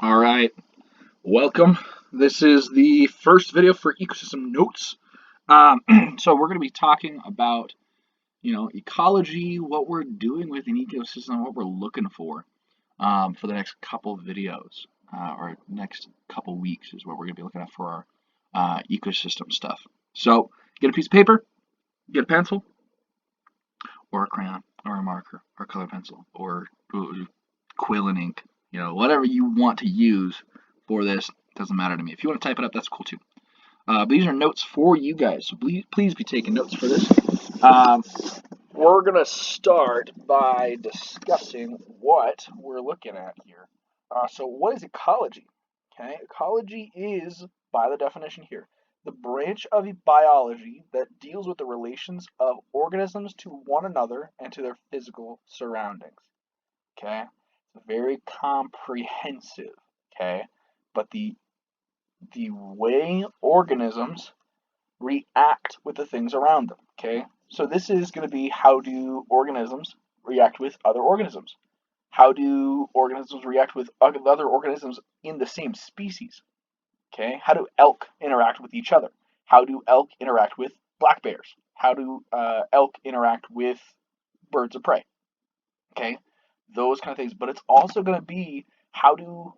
All right, welcome. This is the first video for ecosystem notes. Um, so we're going to be talking about, ecology, what we're doing with an ecosystem, what we're looking for the next couple videos or next couple weeks is what we're going to be looking at for our ecosystem stuff. So get a piece of paper, get a pencil, or a crayon, or a marker, or a colored pencil, or quill and ink. Whatever you want to use for this doesn't matter to me. If you want to type it up, that's cool too. But these are notes for you guys, so please be taking notes for this. Um, we're gonna start by discussing what we're looking at here. So, what is ecology? Okay, ecology is, by the definition here, the branch of biology that deals with the relations of organisms to one another and to their physical surroundings. Okay, it's very comprehensive. Okay, but the way organisms react with the things around them. Okay, so this is going to be, how do organisms react with other organisms? How do organisms react with other organisms in the same species? Okay, how do elk interact with each other? How do elk interact with black bears? How do elk interact with birds of prey? Okay, those kind of things. But it's also going to be, how do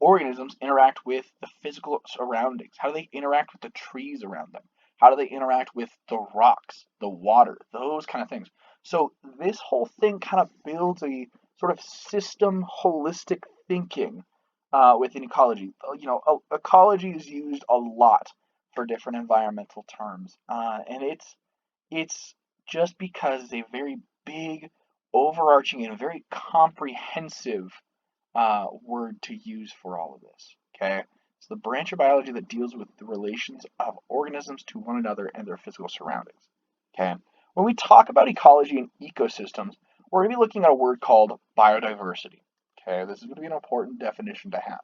organisms interact with the physical surroundings? How do they interact with the trees around them? How do they interact with the rocks, the water, those kind of things? So this whole thing kind of builds a sort of system holistic thinking within ecology. Ecology is used a lot for different environmental terms, and it's just because it's a very big, overarching, and very comprehensive word to use for all of this. Okay, it's the branch of biology that deals with the relations of organisms to one another and their physical surroundings. Okay, when we talk about ecology and ecosystems, we're going to be looking at a word called biodiversity. Okay, this is going to be an important definition to have.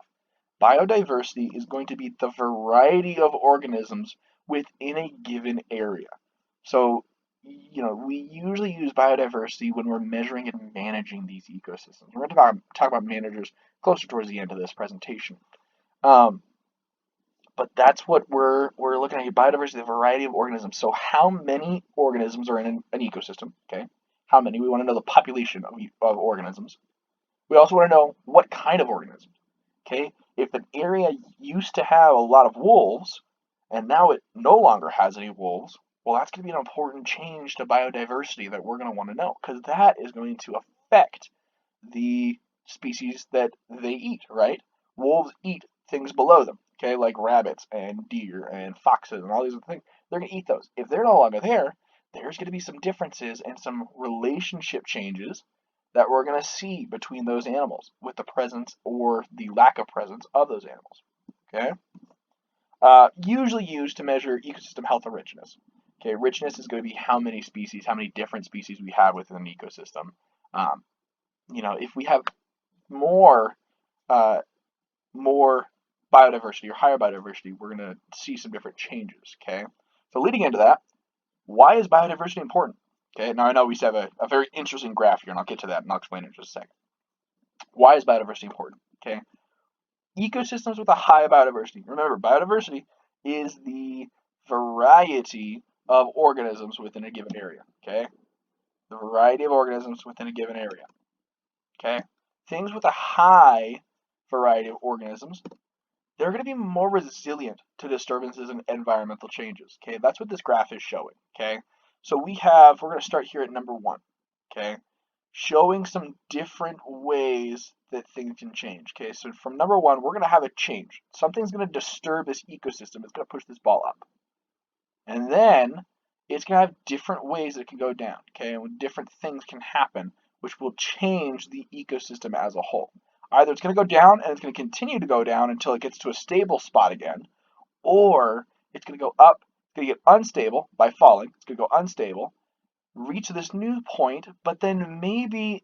Biodiversity is going to be the variety of organisms within a given area. So, we usually use biodiversity when we're measuring and managing these ecosystems. We're going to talk about managers closer towards the end of this presentation. Um, but that's what we're looking at: biodiversity, the variety of organisms. So, how many organisms are in an ecosystem? Okay, how many? We want to know the population of organisms. We also want to know what kind of organisms. Okay, if an area used to have a lot of wolves and now it no longer has any wolves, well, that's going to be an important change to biodiversity that we're going to want to know, because that is going to affect the species that they eat, right? Wolves eat things below them, okay, like rabbits and deer and foxes and all these other things. They're going to eat those. If they're no longer there, there's going to be some differences and some relationship changes that we're going to see between those animals with the presence or the lack of presence of those animals. Okay, usually used to measure ecosystem health or richness. Okay, richness is going to be how many species, how many different species we have within an ecosystem. Um, if we have more uh, more biodiversity or higher biodiversity, we're going to see some different changes. Okay, so leading into that, why is biodiversity important? Okay, now I know we have a very interesting graph here, and I'll get to that and I'll explain it in just a second. Why is biodiversity important? Okay, ecosystems with a high biodiversity. Remember, biodiversity is the variety of organisms within a given area. Okay, the variety of organisms within a given area. Okay, things with a high variety of organisms, they're going to be more resilient to disturbances and environmental changes. Okay, that's what this graph is showing. Okay, so we're going to start here at number 1. Okay, showing some different ways that things can change. Okay, so from number 1, we're going to have a change. Something's going to disturb this ecosystem. It's going to push this ball up. And then it's going to have different ways that it can go down. Okay, and different things can happen, which will change the ecosystem as a whole. Either it's going to go down and it's going to continue to go down until it gets to a stable spot again, or it's going to go up, it's going to get unstable by falling, it's going to go unstable, reach this new point, but then maybe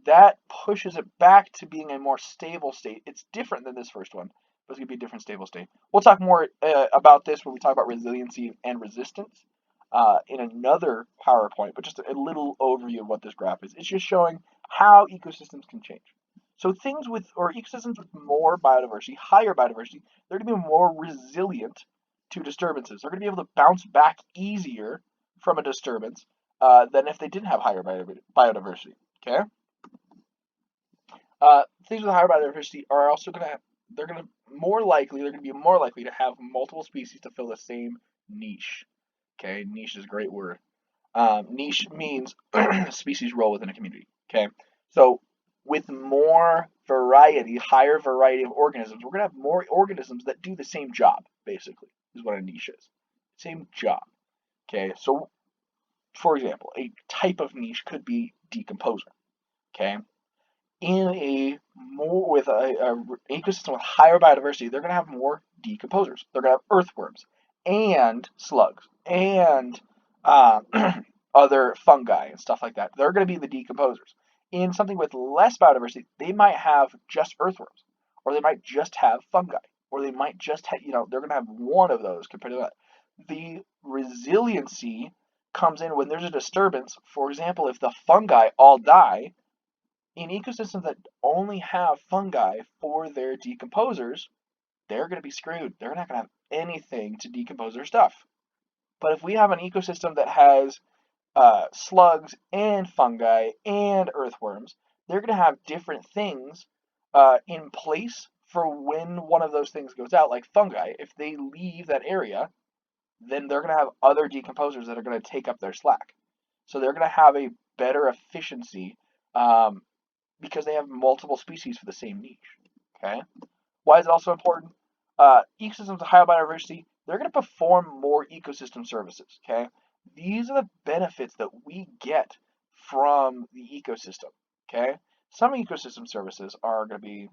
that pushes it back to being a more stable state. It's different than this first one, but it's going to be a different stable state. We'll talk more about this when we talk about resiliency and resistance in another PowerPoint, but just a little overview of what this graph is. It's just showing how ecosystems can change. So things with, or ecosystems with more biodiversity, higher biodiversity, they're going to be more resilient to disturbances. They're going to be able to bounce back easier from a disturbance than if they didn't have higher biodiversity. Okay. Things with higher biodiversity are also going to, they're going to they're going to be more likely to have multiple species to fill the same niche. Okay, niche is a great word. Niche means species role within a community. Okay, so with more variety, higher variety of organisms, we're gonna have more organisms that do the same job. Basically, is what a niche is. Same job. Okay, so for example, a type of niche could be decomposer. Okay, in a more with a ecosystem with higher biodiversity, they're gonna have more decomposers. They're gonna have earthworms and slugs and uh, other fungi and stuff like that. They're going to be the decomposers. In something with less biodiversity, they might have just earthworms, or they might just have fungi, or they might just have, they're going to have one of those compared to that. The resiliency comes in when there's a disturbance. For example, if the fungi all die, in ecosystems that only have fungi for their decomposers, they're going to be screwed. They're not going to have anything to decompose their stuff. But if we have an ecosystem that has slugs and fungi and earthworms, they're going to have different things in place for when one of those things goes out, like fungi. If they leave that area, then they're going to have other decomposers that are going to take up their slack. So they're going to have a better efficiency because they have multiple species for the same niche. Okay. Why is it also important? Ecosystems with high biodiversity, they're going to perform more ecosystem services. Okay, these are the benefits that we get from the ecosystem. Okay, some ecosystem services are going to be,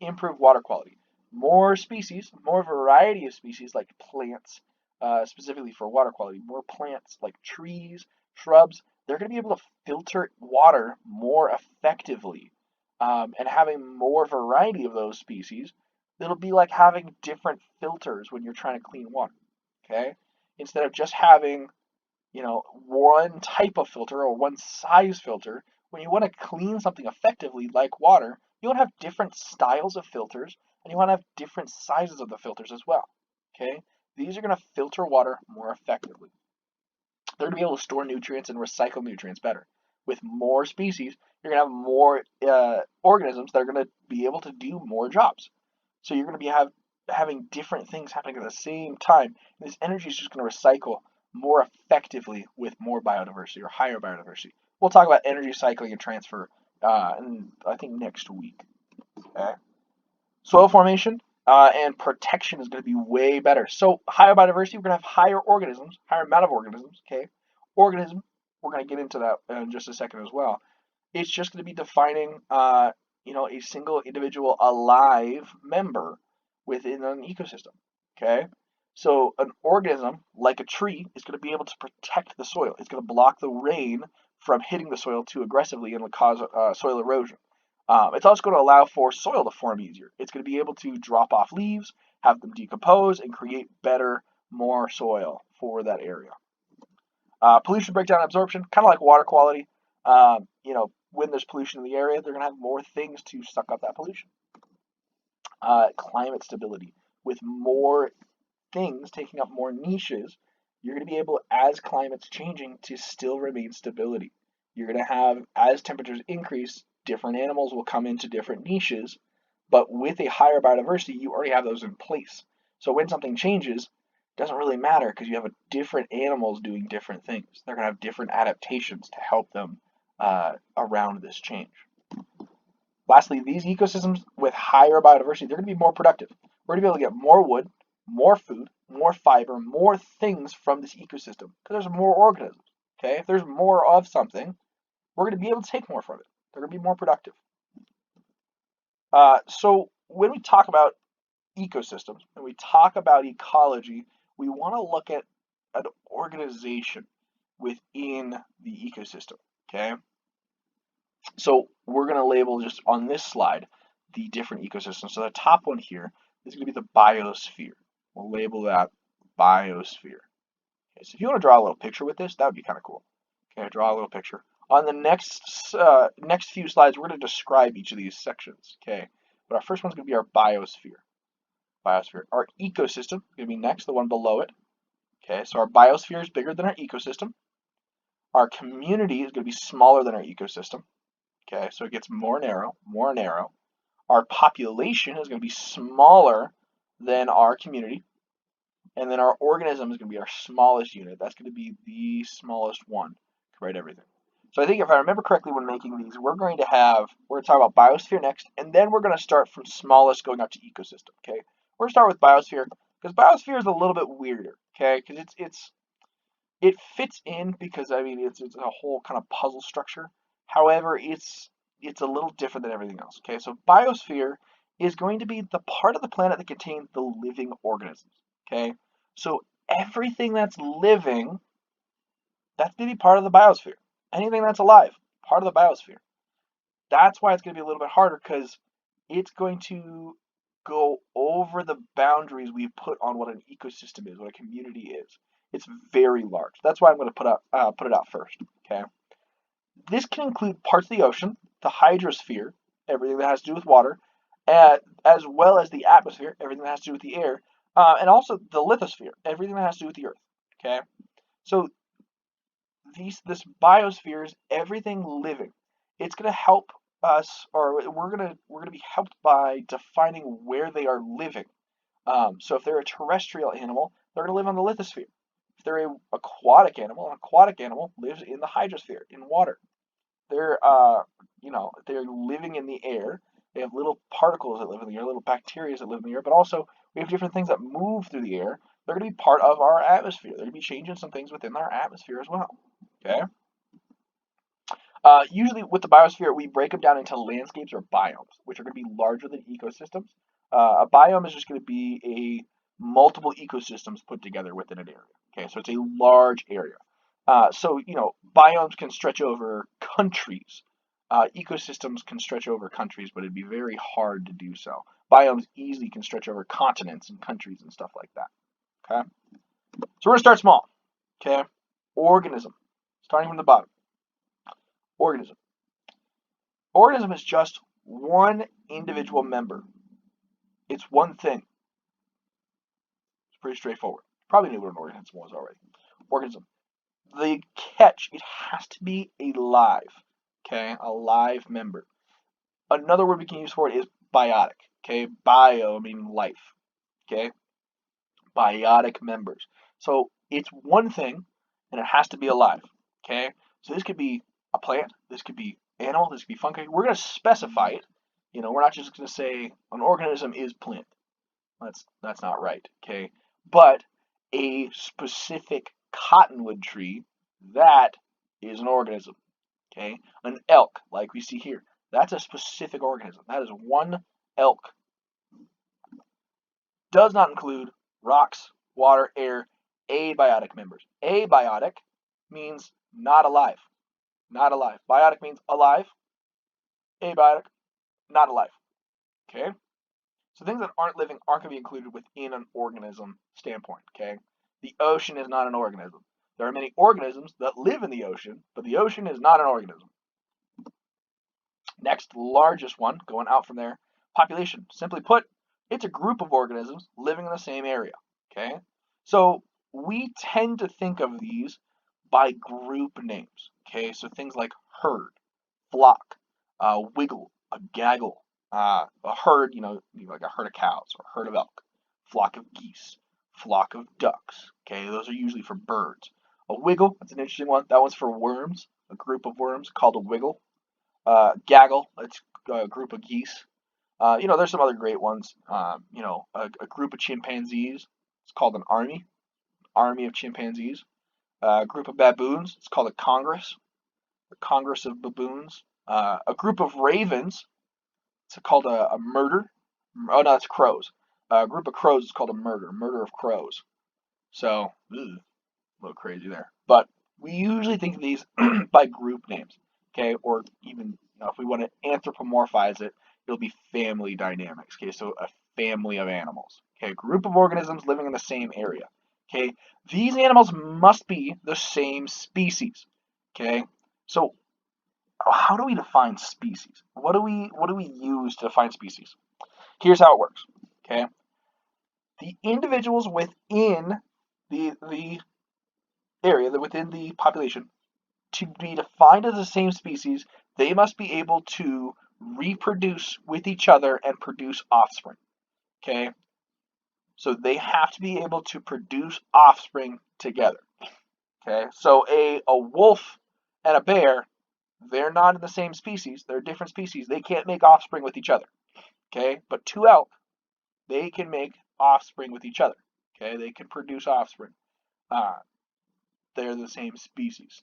improved water quality, more species, more variety of species like plants, specifically for water quality, more plants like trees, shrubs. They're going to be able to filter water more effectively, and having more variety of those species. It'll be like having different filters when you're trying to clean water. Okay, instead of just having, one type of filter or one size filter. When you want to clean something effectively like water, you want to have different styles of filters, and you want to have different sizes of the filters as well. Okay, these are going to filter water more effectively. They're going to be able to store nutrients and recycle nutrients better. With more species, you're going to have more organisms that are going to be able to do more jobs. So you're going to be having different things happening at the same time. And this energy is just going to recycle more effectively with more biodiversity or higher biodiversity. We'll talk about energy cycling and transfer I think next week. Okay. Soil formation and protection is going to be way better. So higher biodiversity, we're going to have higher organisms, higher amount of organisms. Okay. Organism, we're going to get into that in just a second as well. It's just going to be defining, a single individual alive member within an ecosystem. Okay, so an organism like a tree is going to be able to protect the soil. It's going to block the rain from hitting the soil too aggressively and cause soil erosion. It's also going to allow for soil to form easier. It's going to be able to drop off leaves, have them decompose, and create better, more soil for that area. Pollution breakdown and absorption, kind of like water quality. When there's pollution in the area, they're going to have more things to suck up that pollution. Climate stability. With more things taking up more niches, you're going to be able, as climate's changing, to still remain stability. You're going to have, as temperatures increase, different animals will come into different niches, but with a higher biodiversity, you already have those in place. So when something changes, it doesn't really matter because you have different animals doing different things. They're going to have different adaptations to help them around this change. Lastly, these ecosystems with higher biodiversity, they're going to be more productive. We're going to be able to get more wood, more food, more fiber, more things from this ecosystem because there's more organisms. Okay, if there's more of something, we're going to be able to take more from it. They're going to be more productive. So when we talk about ecosystems and we talk about ecology, we want to look at an organization within the ecosystem. Okay, so we're going to label just on this slide the different ecosystems. So the top one here is going to be the biosphere. We'll label that biosphere. Okay, so if you want to draw a little picture with this, that would be kind of cool. Okay, draw a little picture. On the next few slides, we're going to describe each of these sections. Okay, but our first one's going to be our biosphere. Biosphere. Our ecosystem is going to be next, the one below it. Okay, so our biosphere is bigger than our ecosystem. Our community is going to be smaller than our ecosystem. Okay, so it gets more narrow, more narrow. Our population is going to be smaller than our community. And then our organism is going to be our smallest unit. That's going to be the smallest one to write everything. So I think if I remember correctly when making these, we're going to talk about biosphere next, and then we're going to start from smallest going up to ecosystem. Okay, we're going to start with biosphere because biosphere is a little bit weirder. Okay, because it fits in because I mean it's a whole kind of puzzle structure. However, it's a little different than everything else. Okay, so biosphere is going to be the part of the planet that contains the living organisms. Okay, so everything that's living, that's going to be part of the biosphere. Anything that's alive, part of the biosphere. That's why it's going to be a little bit harder because it's going to go over the boundaries we've put on what an ecosystem is, what a community is. It's very large. That's why I'm going to put it out first. Okay. This can include parts of the ocean, the hydrosphere, everything that has to do with water, as well as the atmosphere, everything that has to do with the air, and also the lithosphere, everything that has to do with the earth. Okay. So this biosphere is everything living. It's going to help us, or we're gonna be helped by defining where they are living. So if they're a terrestrial animal, they're going to live on the lithosphere. If they're an aquatic animal lives in the hydrosphere, in water. They're they're living in the air. They have little particles that live in the air, little bacteria that live in the air, but also we have different things that move through the air. They're going to be part of our atmosphere. They're going to be changing some things within our atmosphere as well. Okay. Usually with the biosphere, we break them down into landscapes or biomes, which are going to be larger than ecosystems. A biome is just going to be a multiple ecosystems put together within an area. Okay, so it's a large area. So biomes can stretch over countries. Ecosystems can stretch over countries, but it'd be very hard to do so. Biomes easily can stretch over continents and countries and stuff like that. Okay, so we're gonna start small. Okay, organism, starting from the bottom. Organism. Organism is just one individual member. It's one thing. It's pretty straightforward. Probably knew what an organism was already. Organism. The catch, it has to be alive. Okay, a live member. Another word we can use for it is biotic. Okay, bio meaning life. Okay, biotic members. So it's one thing, and it has to be alive. Okay, so this could be a plant, this could be animal, this could be fungi. We're going to specify it. We're not just going to say an organism is plant. That's not right. Okay, but a specific cottonwood tree, that is an organism. Okay, an elk, like we see here, that's a specific organism. That is one elk. Does not include rocks, water, air, abiotic members. Abiotic means not alive. Not alive. Biotic means alive. Abiotic, not alive. Okay? So things that aren't living aren't going to be included within an organism standpoint. Okay? The ocean is not an organism. There are many organisms that live in the ocean, but the ocean is not an organism. Next, largest one, going out from there, population. Simply put, it's a group of organisms living in the same area. Okay? So we tend to think of these by group names. Okay? So things like herd, flock, wiggle, a gaggle, a herd, like a herd of cows or a herd of elk, flock of geese, flock of ducks. Okay? Those are usually for birds. A wiggle, that's an interesting one. That one's for worms, a group of worms called a wiggle. Gaggle, that's a group of geese. There's some other great ones. A group of chimpanzees, it's called an army of chimpanzees. A group of baboons, it's called a congress, the congress of baboons. A group of ravens, it's called a murder. Oh no, it's crows. A group of crows is called a murder of crows. So, a little crazy there. But we usually think of these by group names, okay? Or even if we want to anthropomorphize it, it'll be family dynamics, okay? So a family of animals, okay? A group of organisms living in the same area, okay? These animals must be the same species, okay? So how do we define species? What do we use to define species? Here's how it works. Okay, the individuals within the area, within the population, to be defined as the same species, they must be able to reproduce with each other and produce offspring. Okay, so they have to be able to produce offspring together. Okay, so a wolf and a bear, they're not in the same species. They're different species. They can't make offspring with each other. Okay, but two elk, they can make offspring with each other. Okay, they can produce offspring. Uh, they're the same species.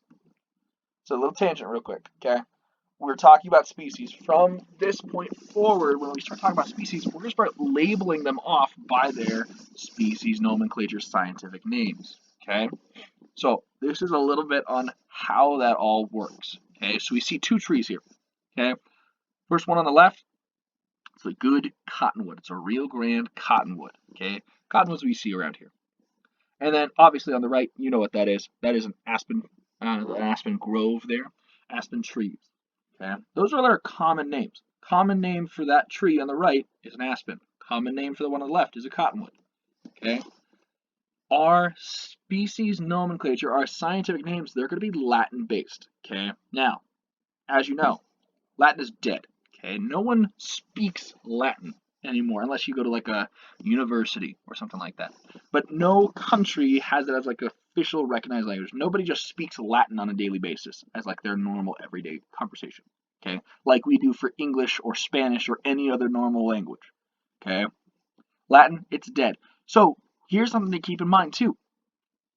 So a little tangent, real quick. Okay, we're talking about species. From this point forward, when we start talking about species, we're going to start labeling them off by their species nomenclature scientific names. Okay, so this is a little bit on how that all works. Okay, so we see two trees here. Okay, first one on the left, it's a good cottonwood. It's a Rio Grande cottonwood. Okay, cottonwoods we see around here. And then obviously on the right, you know what that is. That is an aspen grove there, aspen trees. Okay, those are their common names. Common name for that tree on the right is an aspen. Common name for the one on the left is a cottonwood. Okay, our species nomenclature, our scientific names, they're going to be Latin based. Okay, now, as you know, Latin is dead. Okay, no one speaks Latin anymore unless you go to like a university or something like that. But no country has it as like an official recognized language. Nobody just speaks Latin on a daily basis as like their normal everyday conversation. Okay, like we do for English or Spanish or any other normal language. Okay, Latin, it's dead. So here's something to keep in mind too.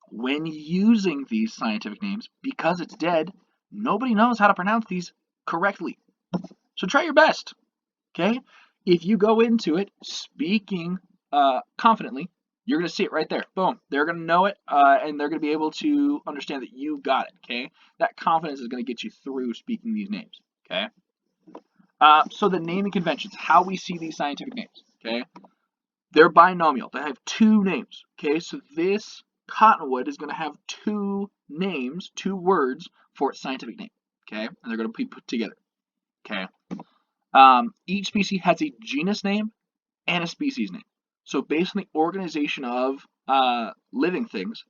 When using these scientific names, because it's dead, nobody knows how to pronounce these correctly. So try your best. Okay? If you go into it speaking confidently, you're going to see it right there. Boom. They're going to know it, and they're going to be able to understand that you got it. Okay? That confidence is going to get you through speaking these names. Okay? So the naming conventions, how we see these scientific names. Okay? They're binomial. They have two names. Okay? So this cottonwood is going to have two names, two words for its scientific name. Okay? And they're going to be put together. Okay? Each species has a genus name and a species name. So based on the organization of living things,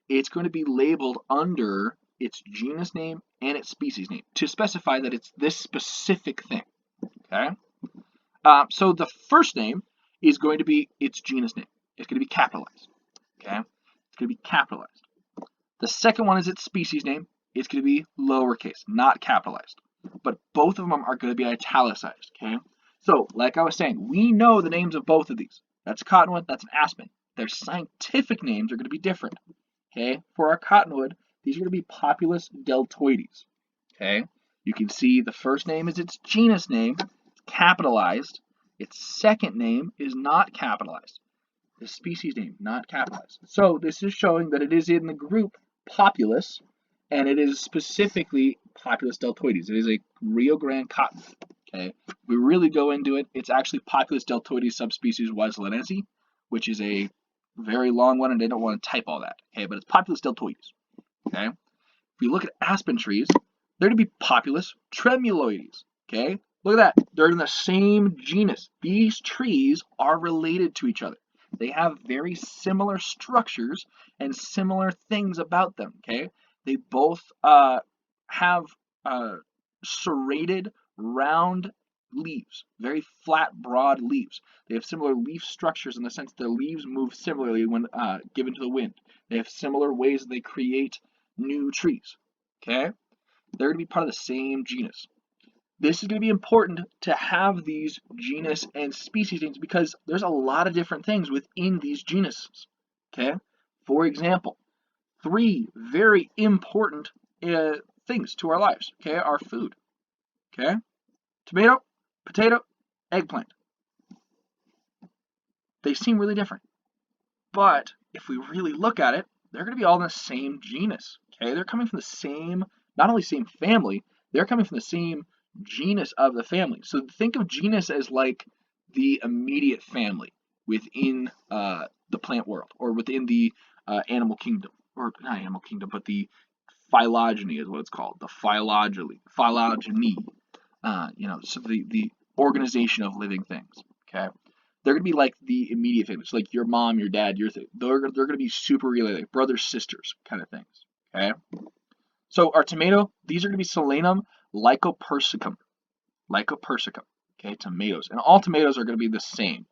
it's going to be labeled under its genus name and its species name to specify that it's this specific thing. Okay. So the first name is going to be its genus name. It's going to be capitalized. Okay. It's going to be capitalized. The second one is its species name. It's going to be lowercase, not capitalized. But both of them are going to be italicized. Okay. So, like I was saying, we know the names of both of these. That's a cottonwood, that's an aspen. Their scientific names are going to be different. Okay, for our cottonwood, these are going to be Populus deltoides. Okay, you can see the first name is its genus name, capitalized. Its second name is not capitalized. The species name, not capitalized. So this is showing that it is in the group Populus, and it is specifically Populus deltoides. It is a Rio Grande cottonwood. Okay, if we really go into it, it's actually Populus deltoides subspecies wesleyanense, which is a very long one, and I don't want to type all that. Okay, but it's Populus deltoides. Okay, if we look at aspen trees, they're going to be Populus tremuloides. Okay, look at that. They're in the same genus. These trees are related to each other. They have very similar structures and similar things about them. Okay, they both have serrated, round leaves, very flat, broad leaves. They have similar leaf structures in the sense the leaves move similarly when given to the wind. They have similar ways that they create new trees. Okay, they're going to be part of the same genus. This is going to be important to have these genus and species names because there's a lot of different things within these genuses. Okay, for example, three very important things to our lives. Okay, our food. Okay, tomato, potato, eggplant. They seem really different, but if we really look at it, they're going to be all in the same genus. Okay, they're coming from the same, not only same family, they're coming from the same genus of the family. So think of genus as like the immediate family within the plant world or within the animal kingdom, or not animal kingdom, but the phylogeny is what it's called. The phylogeny. So the organization of living things. Okay, they're gonna be like the immediate family, so like your mom, your dad, they're gonna be super related, like brothers, sisters, kind of things. Okay, so our tomato, these are gonna be Solanum lycopersicum. Lycopersicum. Okay, tomatoes, and all tomatoes are gonna be the same.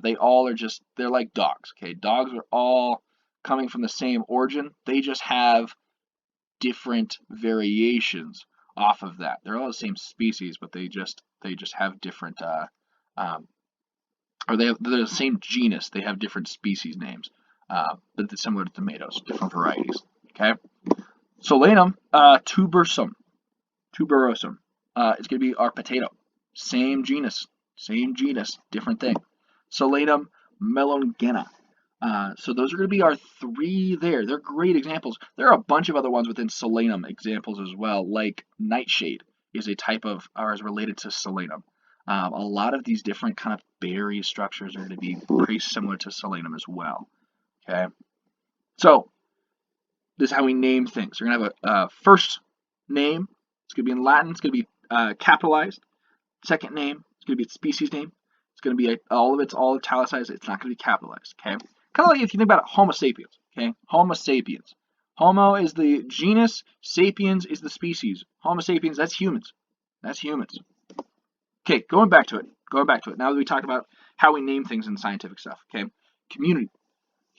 They all are they're like dogs. Okay, dogs are all coming from the same origin. They just have different variations off of that. They're all the same species, but they just have different um, or they're the same genus. They have different species names, but they're similar to tomatoes, different varieties. Okay, Solanum tuberosum. Tuberosum. It's going to be our potato. Same genus, different thing. Solanum melongena. So those are going to be our three there. They're great examples. There are a bunch of other ones within Solanum examples as well, like nightshade is a type of, or is related to Solanum. A lot of these different kind of berry structures are going to be pretty similar to Solanum as well. Okay, so this is how we name things. We're going to have a first name. It's going to be in Latin. It's going to be capitalized. Second name. It's going to be its species name. It's going to be all of it's all italicized. It's not going to be capitalized. Okay. Kind of like if you think about it, Homo sapiens. Okay. Homo sapiens. Homo is the genus. Sapiens is the species. Homo sapiens. That's humans. That's humans. Okay. Going back to it. Now that we talked about how we name things in scientific stuff. Okay. Community.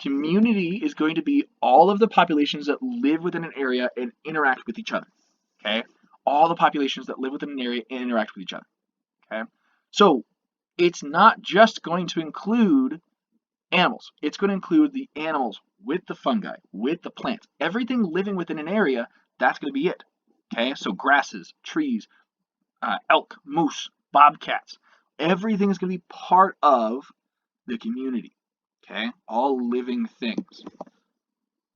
Community is going to be all of the populations that live within an area and interact with each other. Okay. All the populations that live within an area and interact with each other. Okay. So it's not just going to include animals. It's going to include the animals with the fungi, with the plants. Everything living within an area, that's going to be it. Okay, so grasses, trees, elk, moose, bobcats. Everything is going to be part of the community. Okay, all living things.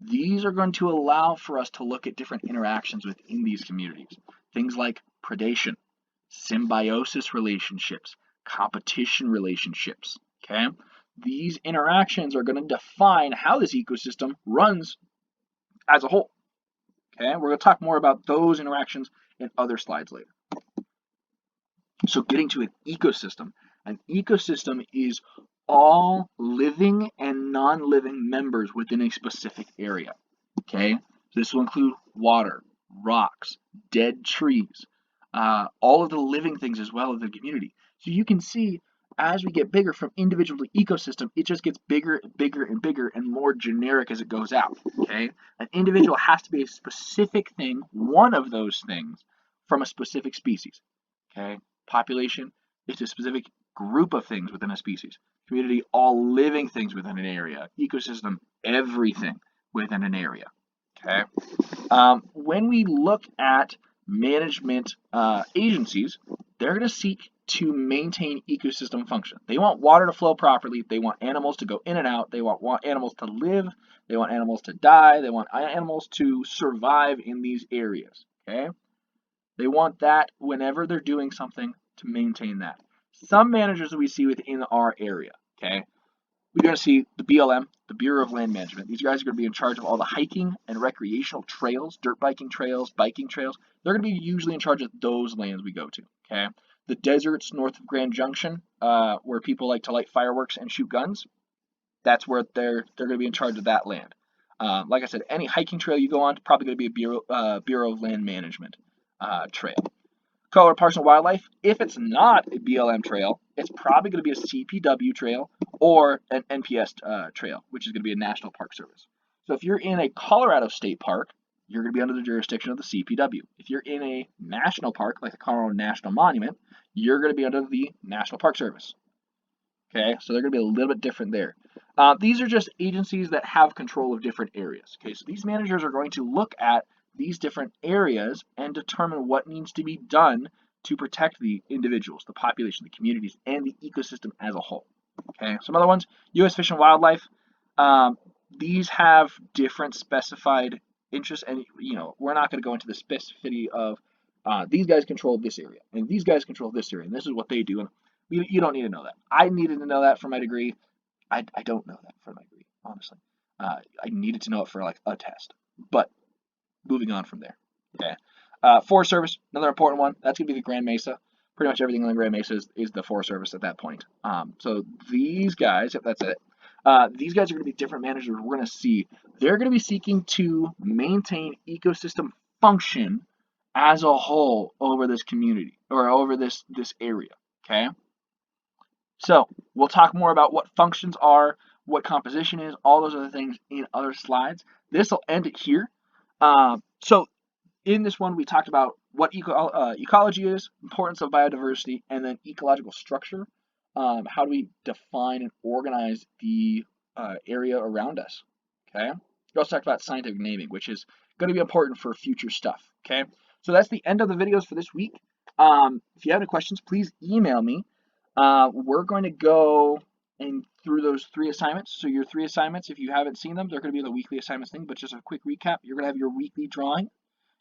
These are going to allow for us to look at different interactions within these communities. Things like predation, symbiosis relationships, competition relationships. Okay, these interactions are going to define how this ecosystem runs as a whole. Okay, we're going to talk more about those interactions in other slides later. So getting to an ecosystem is all living and non-living members within a specific area. Okay, so this will include water, rocks, dead trees, all of the living things as well as the community. So you can see as we get bigger from individual ecosystem, it just gets bigger and bigger and bigger and more generic as it goes out. Okay, an individual has to be a specific thing, one of those things from a specific species. Okay, population is a specific group of things within a species. Community, all living things within an area. Ecosystem, everything within an area. Okay. When we look at management agencies, they're going to seek to maintain ecosystem function. They want water to flow properly. They want animals to go in and out. They want animals to live. They want animals to die. They want animals to survive in these areas. Okay. They want that whenever they're doing something to maintain that. Some managers that we see within our area. Okay. We're going to see the BLM, the Bureau of Land Management. These guys are going to be in charge of all the hiking and recreational trails, dirt biking trails, biking trails. They're going to be usually in charge of those lands we go to. Okay, the deserts north of Grand Junction, where people like to light fireworks and shoot guns. That's where they're going to be in charge of that land. Like I said, any hiking trail you go on, probably going to be a Bureau of Land Management trail. Colorado Parks and Wildlife, if it's not a BLM trail, it's probably going to be a CPW trail or an NPS trail, which is going to be a National Park Service. So if you're in a Colorado State Park, you're going to be under the jurisdiction of the CPW. If you're in a national park, like the Colorado National Monument, you're going to be under the National Park Service. Okay, so they're going to be a little bit different there. These are just agencies that have control of different areas. Okay, so these managers are going to look at these different areas and determine what needs to be done to protect the individuals, the population, the communities, and the ecosystem as a whole. Okay, some other ones, U.S. Fish and Wildlife. These have different specified interests, and we're not going to go into the specificity of these guys control this area, and these guys control this area, and this is what they do, and you don't need to know that. I needed to know that for my degree. I don't know that for my degree, honestly. I needed to know it for like a test, but moving on from there. Okay. Forest Service, another important one. That's going to be the Grand Mesa. Pretty much everything on the Grand Mesa is the Forest Service at that point. So these guys, if that's it, these guys are going to be different managers. We're going to see they're going to be seeking to maintain ecosystem function as a whole over this community or over this area. Okay. So we'll talk more about what functions are, what composition is, all those other things in other slides. This will end it here. So in this one, we talked about what ecology is, importance of biodiversity, and then ecological structure. How do we define and organize the area around us? Okay. We also talked about scientific naming, which is going to be important for future stuff. Okay. So that's the end of the videos for this week. If you have any questions, please email me. We're going to go through those 3 assignments. So your 3 assignments, if you haven't seen them, they're going to be in the weekly assignments thing. But just a quick recap: you're going to have your weekly drawing.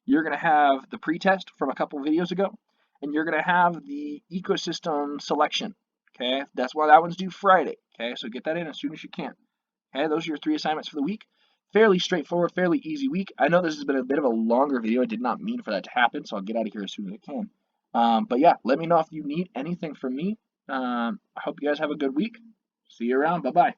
You're going to have the pretest from a couple of videos ago, and you're going to have the ecosystem selection. Okay, that's why that one's due Friday. Okay, so get that in as soon as you can. Okay, those are your 3 assignments for the week. Fairly straightforward, fairly easy week. I know this has been a bit of a longer video. I did not mean for that to happen, so I'll get out of here as soon as I can. But yeah, let me know if you need anything from me. I hope you guys have a good week. See you around. Bye-bye.